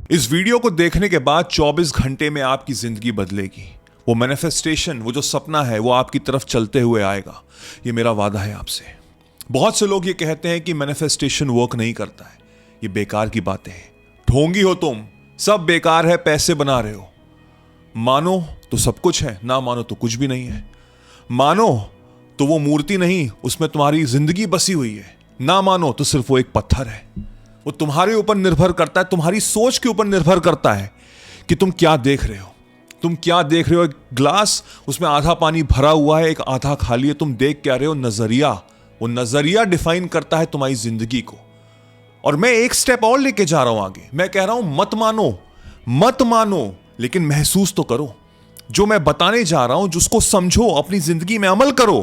इस वीडियो को देखने के बाद 24 घंटे में आपकी जिंदगी बदलेगी। वो मैनिफेस्टेशन, वो जो सपना है, वो आपकी तरफ चलते हुए आएगा। ये मेरा वादा है आपसे। बहुत से लोग ये कहते हैं कि मैनिफेस्टेशन वर्क नहीं करता है, ये बेकार की बातें हैं, ढोंगी हो तुम, सब बेकार है, पैसे बना रहे हो। मानो तो सब कुछ है, ना मानो तो कुछ भी नहीं है। मानो तो वो मूर्ति नहीं, उसमें तुम्हारी जिंदगी बसी हुई है। ना मानो तो सिर्फ वो एक पत्थर है। वो तुम्हारे ऊपर निर्भर करता है, तुम्हारी सोच के ऊपर निर्भर करता है कि तुम क्या देख रहे हो। तुम क्या देख रहे हो? एक ग्लास, उसमें आधा पानी भरा हुआ है, एक आधा खाली है। तुम देख क्या रहे हो? नजरिया। वो नजरिया डिफाइन करता है तुम्हारी जिंदगी को। और मैं एक स्टेप और लेके जा रहा हूं आगे। मैं कह रहा हूं मत मानो, मत मानो, लेकिन महसूस तो करो। जो मैं बताने जा रहा हूं, जिसको समझो, अपनी जिंदगी में अमल करो।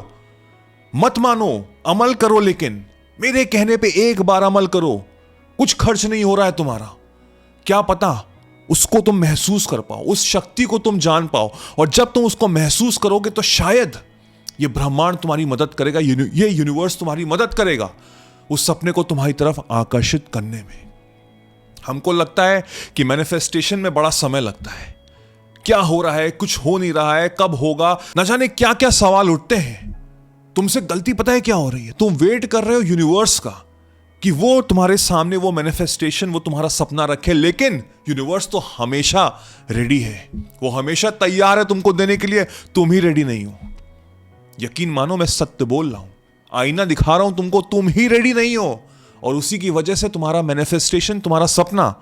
मत मानो, अमल करो, लेकिन मेरे कहने पे एक बार अमल करो। कुछ खर्च नहीं हो रहा है तुम्हारा, क्या पता उसको तुम महसूस कर पाओ, उस शक्ति को तुम जान पाओ। और जब तुम उसको महसूस करोगे तो शायद ये ब्रह्मांड तुम्हारी मदद करेगा, ये यूनिवर्स तुम्हारी मदद करेगा उस सपने को तुम्हारी तरफ आकर्षित करने में। हमको लगता है कि मैनिफेस्टेशन में बड़ा समय लगता है। क्या हो रहा है, कुछ हो नहीं रहा है, कब होगा, न जाने क्या क्या सवाल उठते हैं। तुमसे गलती पता है क्या हो रही है? तुम वेट कर रहे हो यूनिवर्स का कि वो तुम्हारे सामने वो मैनिफेस्टेशन, वो तुम्हारा सपना रखे। लेकिन यूनिवर्स तो हमेशा रेडी है, वो हमेशा तैयार है तुमको देने के लिए। तुम ही रेडी नहीं हो। यकीन मानो, मैं सत्य बोल रहा हूं, आईना दिखा रहा हूं तुमको, तुम ही रेडी नहीं हो। और उसी की वजह से तुम्हारा मैनिफेस्टेशन, तुम्हारा सपना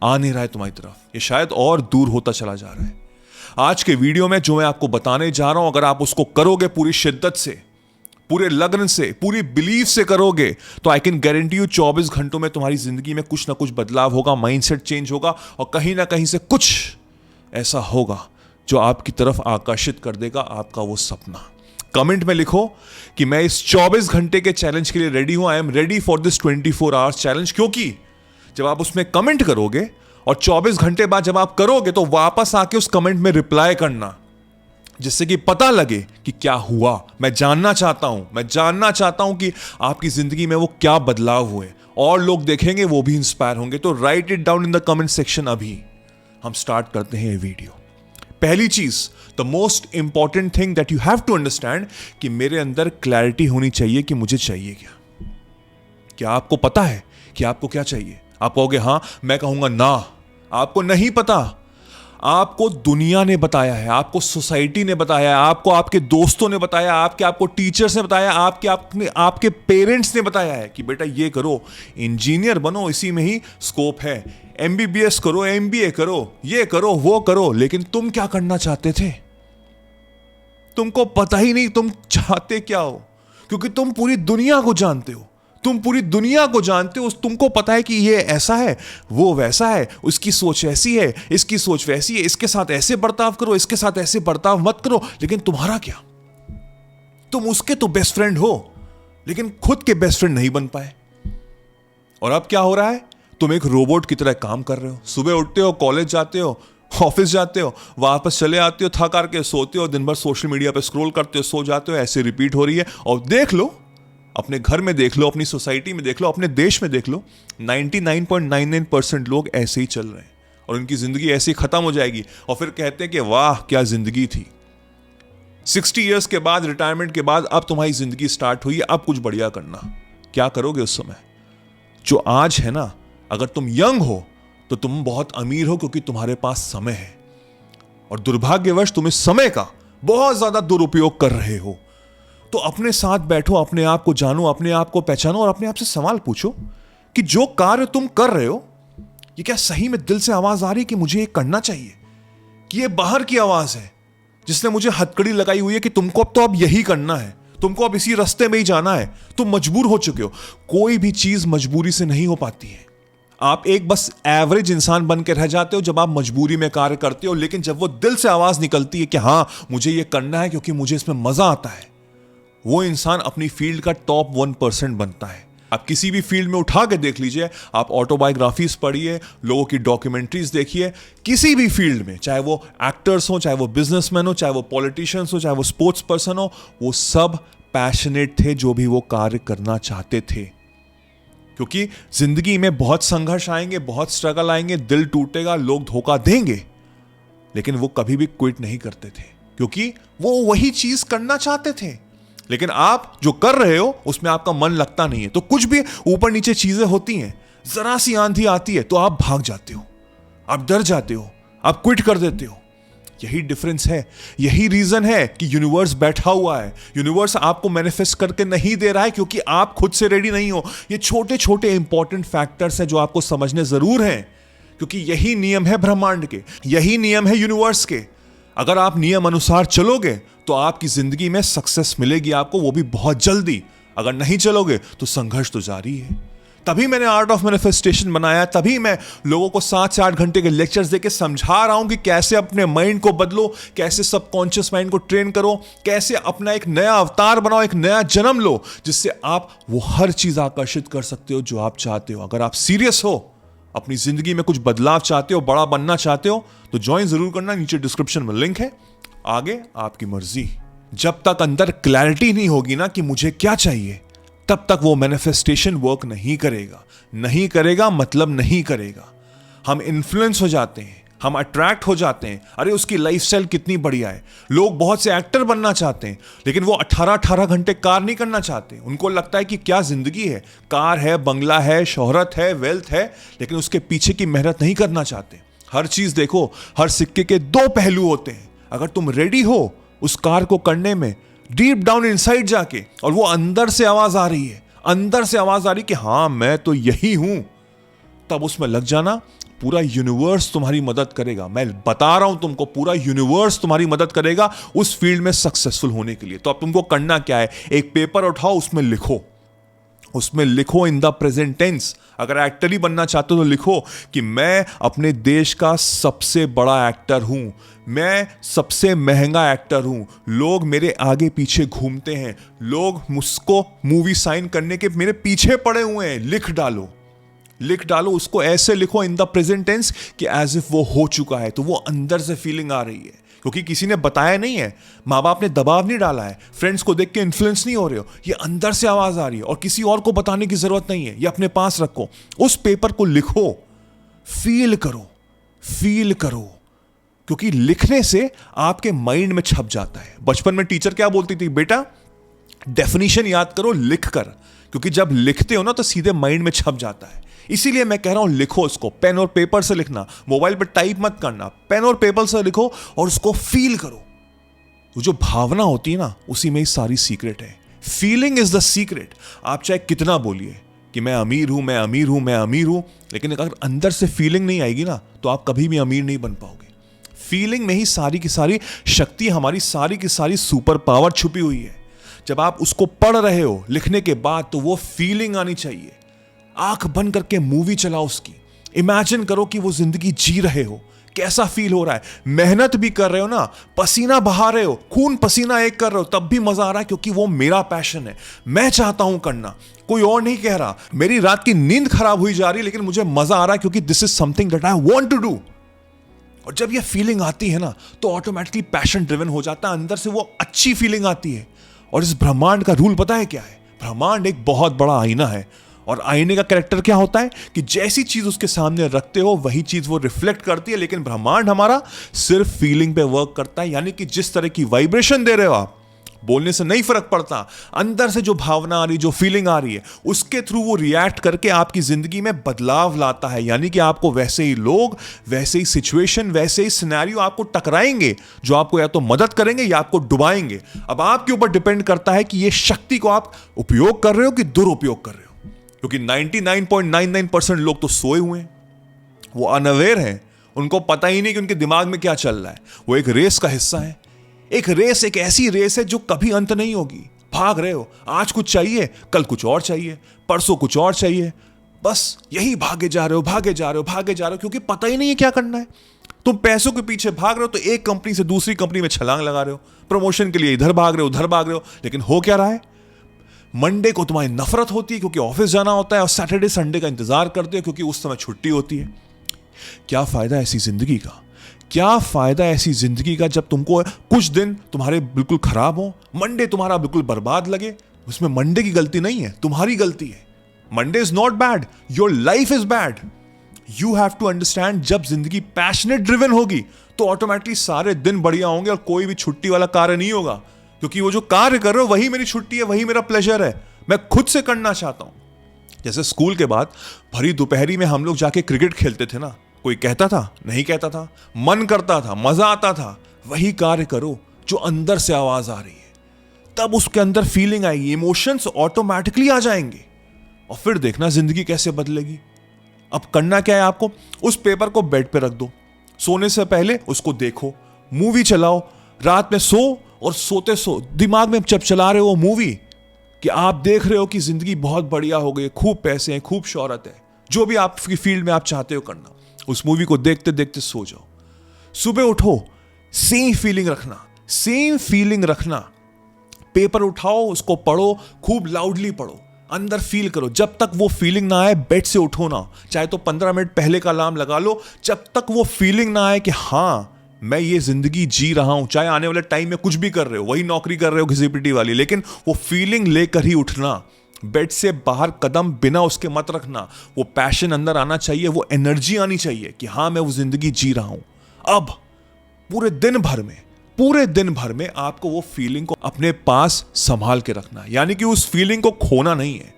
आ नहीं रहा है तुम्हारी तरफ। ये शायद और दूर होता चला जा रहा है। आज के वीडियो में जो मैं आपको बताने जा रहा हूं, अगर आप उसको करोगे पूरी शिद्दत से, पूरे लगन से, पूरी बिलीफ से करोगे, तो आई कैन गारंटी यू 24 घंटों में तुम्हारी जिंदगी में कुछ ना कुछ बदलाव होगा, माइंडसेट चेंज होगा, और कहीं ना कहीं से कुछ ऐसा होगा जो आपकी तरफ आकर्षित कर देगा आपका वो सपना। कमेंट में लिखो कि मैं इस 24 घंटे के चैलेंज के लिए रेडी हूं। I am ready for this 24 hours challenge. क्योंकि जब आप उसमें कमेंट करोगे और 24 घंटे बाद जब आप करोगे, तो वापस आके उस कमेंट में रिप्लाई करना, जिससे कि पता लगे कि क्या हुआ। मैं जानना चाहता हूं कि आपकी जिंदगी में वो क्या बदलाव हुए, और लोग देखेंगे, वो भी इंस्पायर होंगे। तो write it down in the comment section. अभी हम स्टार्ट करते हैं ये वीडियो। पहली चीज, the most important thing that you have to understand, कि मेरे अंदर क्लैरिटी होनी चाहिए कि मुझे चाहिए क्या। क्या आपको पता है कि आपको क्या चाहिए? आप कहोगे हां, मैं कहूंगा ना, आपको नहीं पता। आपको दुनिया ने बताया है, आपको सोसाइटी ने बताया है, आपको आपके दोस्तों ने बताया, आपको टीचर्स ने बताया, आपके पेरेंट्स ने बताया है कि बेटा ये करो, इंजीनियर बनो, इसी में ही स्कोप है, एमबीबीएस करो, एमबीए करो, ये करो, वो करो। लेकिन तुम क्या करना चाहते थे? तुमको पता ही नहीं तुम चाहते क्या हो, क्योंकि तुम पूरी दुनिया को जानते हो। तुम पूरी दुनिया को जानते हो, तुमको पता है कि ये ऐसा है, वो वैसा है, उसकी सोच ऐसी है, इसकी सोच वैसी है, इसके साथ ऐसे बर्ताव करो, इसके साथ ऐसे बर्ताव मत करो। लेकिन तुम्हारा क्या? तुम उसके तो बेस्ट फ्रेंड हो, लेकिन खुद के बेस्ट फ्रेंड नहीं बन पाए। और अब क्या हो रहा है? तुम एक रोबोट की तरह काम कर रहे हो। सुबह उठते हो, कॉलेज जाते हो, ऑफिस जाते हो, वापस चले आते हो, थक हार के सोते हो, दिन भर सोशल मीडिया पे स्क्रॉल करते हो, सो जाते हो। ऐसे रिपीट हो रही है। और देख लो, अपने घर में देख लो, अपनी सोसाइटी में देख लो, अपने देश में देख लो, 99.99% लोग ऐसे ही चल रहे हैं, और उनकी जिंदगी ऐसे ही खत्म हो जाएगी। और फिर कहते हैं कि वाह क्या जिंदगी थी। 60 ईयर्स के बाद, रिटायरमेंट के बाद, अब तुम्हारी जिंदगी स्टार्ट हुई है, अब कुछ बढ़िया करना। क्या करोगे उस समय? जो आज है ना, अगर तुम यंग हो तो तुम बहुत अमीर हो, क्योंकि तुम्हारे पास समय है। और दुर्भाग्यवश तुम इस समय का बहुत ज्यादा दुरुपयोग कर रहे हो। तो अपने साथ बैठो, अपने आप को जानो, अपने आप को पहचानो, और अपने आप से सवाल पूछो कि जो कार्य तुम कर रहे हो, ये क्या सही में दिल से आवाज आ रही है कि मुझे ये करना चाहिए, कि ये बाहर की आवाज है जिसने मुझे हथकड़ी लगाई हुई है कि तुमको अब तो अब यही करना है, तुमको अब इसी रास्ते में ही जाना है, तुम मजबूर हो चुके हो। कोई भी चीज मजबूरी से नहीं हो पाती है। आप एक बस एवरेज इंसान बन के रह जाते हो जब आप मजबूरी में कार्य करते हो। लेकिन जब वो दिल से आवाज निकलती है कि हां मुझे ये करना है क्योंकि मुझे इसमें मजा आता है, वो इंसान अपनी फील्ड का टॉप 1% बनता है। आप किसी भी फील्ड में उठा के देख लीजिए, आप ऑटोबायोग्राफीज पढ़िए, लोगों की डॉक्यूमेंट्रीज देखिए, किसी भी फील्ड में, चाहे वो एक्टर्स हो, चाहे वो बिजनेसमैन हो, चाहे वो पॉलिटिशियंस हो, चाहे वो स्पोर्ट्स पर्सन हो, वो सब पैशनेट थे जो भी वो कार्य करना चाहते थे। क्योंकि जिंदगी में बहुत संघर्ष आएंगे, बहुत स्ट्रगल आएंगे, दिल टूटेगा, लोग धोखा देंगे, लेकिन वो कभी भी क्विट नहीं करते थे क्योंकि वो वही चीज करना चाहते थे। लेकिन आप जो कर रहे हो उसमें आपका मन लगता नहीं है, तो कुछ भी यूपर नीचे चीजें होती हैं, जरा सी आंधी आती है तो आप भाग जाते हो, आप डर जाते हो, आप क्विट कर देते हो। यही डिफरेंस है, यही रीजन है कि यूनिवर्स बैठा हुआ है। यूनिवर्स आपको मैनिफेस्ट करके नहीं दे रहा है क्योंकि आप खुद से रेडी नहीं हो। ये छोटे छोटे इंपॉर्टेंट फैक्टर्स हैं जो आपको समझने जरूर हैं, क्योंकि यही नियम है ब्रह्मांड के, यही नियम है यूनिवर्स के। अगर आप नियम अनुसार चलोगे तो आपकी जिंदगी में सक्सेस मिलेगी आपको, वो भी बहुत जल्दी। अगर नहीं चलोगे तो संघर्ष तो जारी है। तभी मैंने आर्ट ऑफ मैनिफेस्टेशन बनाया, तभी मैं लोगों को 7 से 8 घंटे के लेक्चर्स देके समझा रहा हूं कि कैसे अपने माइंड को बदलो, कैसे सबकॉन्शियस माइंड को ट्रेन करो, कैसे अपना एक नया अवतार बनाओ, एक नया जन्म लो, जिससे आप वो हर चीज आकर्षित कर सकते हो जो आप चाहते हो। अगर आप सीरियस हो, अपनी जिंदगी में कुछ बदलाव चाहते हो, बड़ा बनना चाहते हो, तो ज्वाइन जरूर करना, नीचे डिस्क्रिप्शन में लिंक है। आगे आपकी मर्जी। जब तक अंदर क्लैरिटी नहीं होगी ना कि मुझे क्या चाहिए, तब तक वो मैनिफेस्टेशन वर्क नहीं करेगा। नहीं करेगा मतलब नहीं करेगा। हम इन्फ्लुएंस हो जाते हैं, हम अट्रैक्ट हो जाते हैं। अरे उसकी लाइफस्टाइल कितनी बढ़िया है। लोग बहुत से एक्टर बनना चाहते हैं, लेकिन वो 18-18 घंटे कार नहीं करना चाहते। उनको लगता है कि क्या जिंदगी है, कार है, बंगला है, शोहरत है, वेल्थ है, लेकिन उसके पीछे की मेहनत नहीं करना चाहते। हर चीज देखो, हर सिक्के के 2 पहलू होते हैं। अगर तुम रेडी हो उस कार को करने में, डीप डाउन इनसाइड जाके, और वो अंदर से आवाज आ रही है, अंदर से आवाज आ रही कि हाँ मैं तो यही हूं, तब उसमें लग जाना। पूरा यूनिवर्स तुम्हारी मदद करेगा। मैं बता रहा हूं तुमको, पूरा यूनिवर्स तुम्हारी मदद करेगा उस फील्ड में सक्सेसफुल होने के लिए। तो अब तुमको करना क्या है, एक पेपर उठाओ, उसमें लिखो, उसमें लिखो इन द प्रेजेंट टेंस। अगर एक्टर ही बनना चाहते हो तो लिखो कि मैं अपने देश का सबसे बड़ा एक्टर हूं, मैं सबसे महंगा एक्टर हूं, लोग मेरे आगे पीछे घूमते हैं, लोग मुझको मूवी साइन करने के मेरे पीछे पड़े हुए हैं। लिख डालो, लिख डालो, उसको ऐसे लिखो इन द प्रेजेंट टेंस कि एज इफ वो हो चुका है। तो वो अंदर से फीलिंग आ रही है, क्योंकि किसी ने बताया नहीं है, माँ बाप ने दबाव नहीं डाला है, फ्रेंड्स को देख के इन्फ्लुएंस नहीं हो रहे हो। ये अंदर से आवाज आ रही है और किसी और को बताने की जरूरत नहीं है। ये अपने पास रखो, उस पेपर को लिखो, फील करो, फील करो, क्योंकि लिखने से आपके माइंड में छप जाता है। बचपन में टीचर क्या बोलती थी, बेटा डेफिनेशन याद करो लिख कर, क्योंकि जब लिखते हो ना तो सीधे माइंड में छप जाता है। इसीलिए मैं कह रहा हूं लिखो उसको, पेन और पेपर से लिखना, मोबाइल पर टाइप मत करना, पेन और पेपर से लिखो और उसको फील करो। वो जो भावना होती है ना, उसी में ही सारी सीक्रेट है। Feeling is the secret. आप चाहे कितना बोलिए कि मैं अमीर हूं, मैं अमीर हूं, मैं अमीर हूं, लेकिन अगर अंदर से फीलिंग नहीं आएगी ना तो आप कभी भी अमीर नहीं बन पाओगे। फीलिंग में ही सारी की सारी शक्ति, हमारी सारी की सारी सुपर पावर छुपी हुई है। जब आप उसको पढ़ रहे हो लिखने के बाद, तो वो फीलिंग आनी चाहिए। आंख बंद करके मूवी चलाओ उसकी, इमेजिन करो कि वो जिंदगी जी रहे हो, कैसा फील हो रहा है। मेहनत भी कर रहे हो ना, पसीना बहा रहे हो, खून पसीना एक कर रहे हो, तब भी मजा आ रहा है, क्योंकि वो मेरा पैशन है, मैं चाहता हूं करना, कोई और नहीं कह रहा। मेरी रात की नींद खराब हुई जा रही है, लेकिन मुझे मजा आ रहा है क्योंकि this is something that I want to do. और जब ये फीलिंग आती है ना तो ऑटोमेटिकली पैशन ड्रिवन हो जाता है, अंदर से वो अच्छी फीलिंग आती है। और इस ब्रह्मांड का रूल पता है क्या है? ब्रह्मांड एक बहुत बड़ा आईना है, और आईने का कैरेक्टर क्या होता है कि जैसी चीज उसके सामने रखते हो वही चीज वो रिफ्लेक्ट करती है। लेकिन ब्रह्मांड हमारा सिर्फ फीलिंग पे वर्क करता है, यानी कि जिस तरह की वाइब्रेशन दे रहे हो आप, बोलने से नहीं फर्क पड़ता, अंदर से जो भावना आ रही, जो फीलिंग आ रही है, उसके थ्रू वो रिएक्ट करके आपकी जिंदगी में बदलाव लाता है। यानी कि आपको वैसे ही लोग, वैसे ही सिचुएशन, वैसे ही सिनेरियो आपको टकराएंगे, जो आपको या तो मदद करेंगे या आपको डुबाएंगे। अब आपके ऊपर डिपेंड करता है कि ये शक्ति को आप उपयोग कर रहे हो कि दुरुपयोग कर रहे हो। क्योंकि 99.99% लोग तो सोए हुए हैं, वो अनअवेयर हैं, उनको पता ही नहीं कि उनके दिमाग में क्या चल रहा है। वो एक रेस का हिस्सा है। एक रेस एक ऐसी रेस है जो कभी अंत नहीं होगी। भाग रहे हो, आज कुछ चाहिए, कल कुछ और चाहिए, परसों कुछ और चाहिए, बस यही भागे जा रहे हो, भागे जा रहे हो, भागे जा रहे हो, क्योंकि पता ही नहीं है क्या करना है। तुम पैसों के पीछे भाग रहे हो तो एक कंपनी से दूसरी कंपनी में छलांग लगा रहे हो, प्रमोशन के लिए इधर भाग रहे हो, उधर भाग रहे हो, लेकिन हो क्या रहा है? मंडे को तुम्हारी नफरत होती है क्योंकि ऑफिस जाना होता है, और सैटरडे संडे का इंतजार करते हो क्योंकि उस समय छुट्टी होती है। क्या फायदा ऐसी जिंदगी का? क्या फायदा ऐसी जिंदगी का जब तुमको कुछ दिन तुम्हारे बिल्कुल खराब हो, मंडे तुम्हारा बिल्कुल बर्बाद लगे? उसमें मंडे की गलती नहीं है, तुम्हारी गलती है। Monday is not bad, your life is bad. You have to understand, जब जिंदगी पैशनेट ड्रिवन होगी तो ऑटोमेटिकली सारे दिन बढ़िया होंगे और कोई भी छुट्टी वाला कार्य नहीं होगा, क्योंकि वो जो कार्य कर रहे हो वही मेरी छुट्टी है, वही मेरा प्लेजर है, मैं खुद से करना चाहता हूं। जैसे स्कूल के बाद भरी दोपहरी में हम लोग जाके क्रिकेट खेलते थे ना, कोई कहता था, नहीं कहता था, मन करता था, मजा आता था, वही कार्य करो जो अंदर से आवाज आ रही है, तब उसके अंदर फीलिंग आएगी, इमोशंस ऑटोमेटिकली आ जाएंगे और फिर देखना जिंदगी कैसे बदलेगी। अब करना क्या है आपको, उस पेपर को बेड पे रख दो, सोने से पहले उसको देखो, मूवी चलाओ, रात में सो और सोते सो दिमाग में जब चला रहे हो मूवी कि आप देख रहे हो कि जिंदगी बहुत बढ़िया हो गई, खूब पैसे हैं, खूब शोहरत है, जो भी आपकी फील्ड में आप चाहते हो करना, उस मूवी को देखते देखते सो जाओ। सुबह उठो, सेम फीलिंग रखना, पेपर उठाओ, उसको पढ़ो, खूब लाउडली पढ़ो, अंदर फील करो। जब तक वो फीलिंग ना आए बेड से उठो ना, चाहे तो 15 मिनट पहले का अलार्म लगा लो, जब तक वो फीलिंग ना आए कि हाँ मैं ये जिंदगी जी रहा हूं, चाहे आने वाले टाइम में कुछ भी कर रहे हो, वही नौकरी कर रहे हो घिसी-पिटी वाली, लेकिन वो फीलिंग लेकर ही उठना। बेड से बाहर कदम बिना उसके मत रखना, वो पैशन अंदर आना चाहिए, वो एनर्जी आनी चाहिए कि हाँ मैं वो जिंदगी जी रहा हूं। अब पूरे दिन भर में आपको वो फीलिंग को अपने पास संभाल के रखना है, यानी कि उस फीलिंग को खोना नहीं है।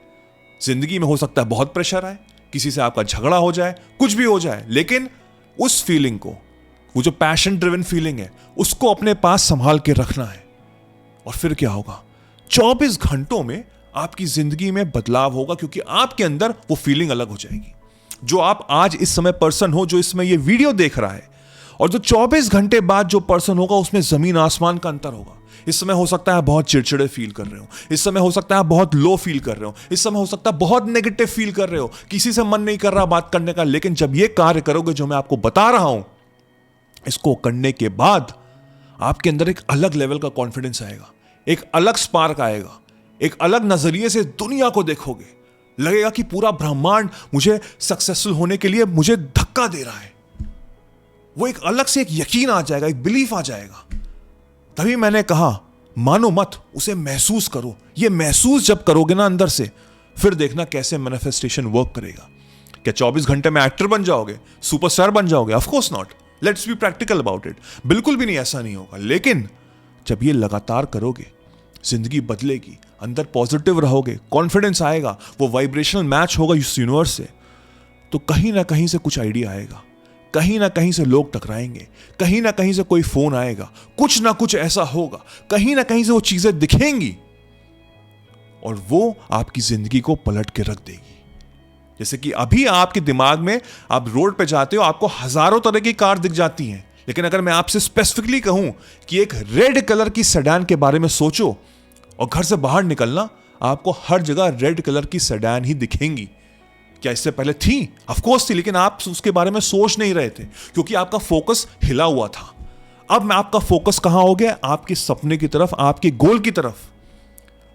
जिंदगी में हो सकता है बहुत प्रेशर आए, किसी से आपका झगड़ा हो जाए, कुछ भी हो जाए, लेकिन उस फीलिंग को, वो जो पैशन ड्रिवन फीलिंग है, उसको अपने पास संभाल के रखना है। और फिर क्या होगा, 24 घंटों में आपकी जिंदगी में बदलाव होगा, क्योंकि आपके अंदर वो फीलिंग अलग हो जाएगी। जो आप आज इस समय पर्सन हो, जो इसमें ये वीडियो देख रहा है, और जो 24 घंटे बाद जो पर्सन होगा, उसमें जमीन आसमान का अंतर होगा। इस समय हो सकता है बहुत चिड़चिड़े फील कर रहे हो, इस समय हो सकता है बहुत लो फील कर रहे हो, इस समय हो सकता है बहुत नेगेटिव फील कर रहे हो, किसी से मन नहीं कर रहा बात करने का, लेकिन जब ये कार्य करोगे जो मैं आपको बता रहा हूं, इसको करने के बाद आपके अंदर एक अलग लेवल का कॉन्फिडेंस आएगा, एक अलग स्पार्क आएगा, एक अलग नजरिए से दुनिया को देखोगे। लगेगा कि पूरा ब्रह्मांड मुझे सक्सेसफुल होने के लिए मुझे धक्का दे रहा है। वो एक अलग से एक यकीन आ जाएगा, एक बिलीफ आ जाएगा। तभी मैंने कहा मानो मत, उसे महसूस करो। ये महसूस जब करोगे ना अंदर से, फिर देखना कैसे मैनिफेस्टेशन वर्क करेगा। क्या 24 घंटे में एक्टर बन जाओगे, सुपरस्टार बन जाओगे? Of course not. Let's be practical about it. बिल्कुल भी नहीं, ऐसा नहीं होगा। लेकिन जब ये लगातार करोगे, जिंदगी बदलेगी, अंदर पॉजिटिव रहोगे, कॉन्फिडेंस आएगा, वो वाइब्रेशनल मैच होगा इस यूनिवर्स से, तो कहीं ना कहीं से कुछ आइडिया आएगा, कहीं ना कहीं से लोग टकराएंगे, कहीं ना कहीं से कोई फोन आएगा, कुछ ना कुछ ऐसा होगा, कहीं ना कहीं से वो चीजें दिखेंगी और वो आपकी जिंदगी को पलट के रख देगी। जैसे कि अभी आपके दिमाग में, आप रोड पे जाते हो, आपको हजारों तरह की कार दिख जाती हैं, लेकिन अगर मैं आपसे स्पेसिफिकली कहूं कि एक रेड कलर की सेडान के बारे में सोचो और घर से बाहर निकलना, आपको हर जगह रेड कलर की सेडान ही दिखेंगी। क्या इससे पहले थी? ऑफ कोर्स थी, लेकिन आप उसके बारे में सोच नहीं रहे थे क्योंकि आपका फोकस हिला हुआ था। अब आपका फोकस कहां हो गया? आपके सपने की तरफ, आपके गोल की तरफ।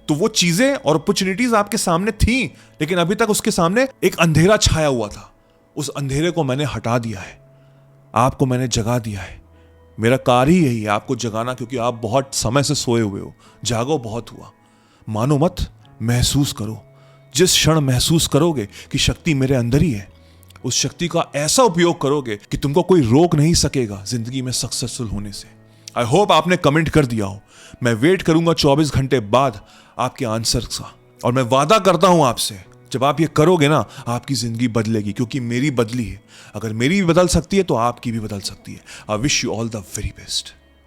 तो वो चीजें और अपॉर्चुनिटीज आपके सामने थी, लेकिन अभी तक उसके सामने एक अंधेरा छाया हुआ था। उस अंधेरे को मैंने हटा दिया है, आपको मैंने जगा दिया है। मेरा कार्य ही यही है, आपको जगाना, क्योंकि आप बहुत समय से सोए हुए हो। जागो, बहुत हुआ। मानो मत, महसूस करो। जिस क्षण महसूस करोगे कि शक्ति मेरे अंदर ही है, उस शक्ति का ऐसा उपयोग करोगे कि तुमको कोई रोक नहीं सकेगा जिंदगी में सक्सेसफुल होने से। आई होप आपने कमेंट कर दिया हो। मैं वेट करूंगा 24 घंटे बाद आपके आंसर का, और मैं वादा करता हूं आपसे, जब आप ये करोगे ना, आपकी जिंदगी बदलेगी, क्योंकि मेरी बदली है। अगर मेरी भी बदल सकती है तो आपकी भी बदल सकती है। I wish you all the very best.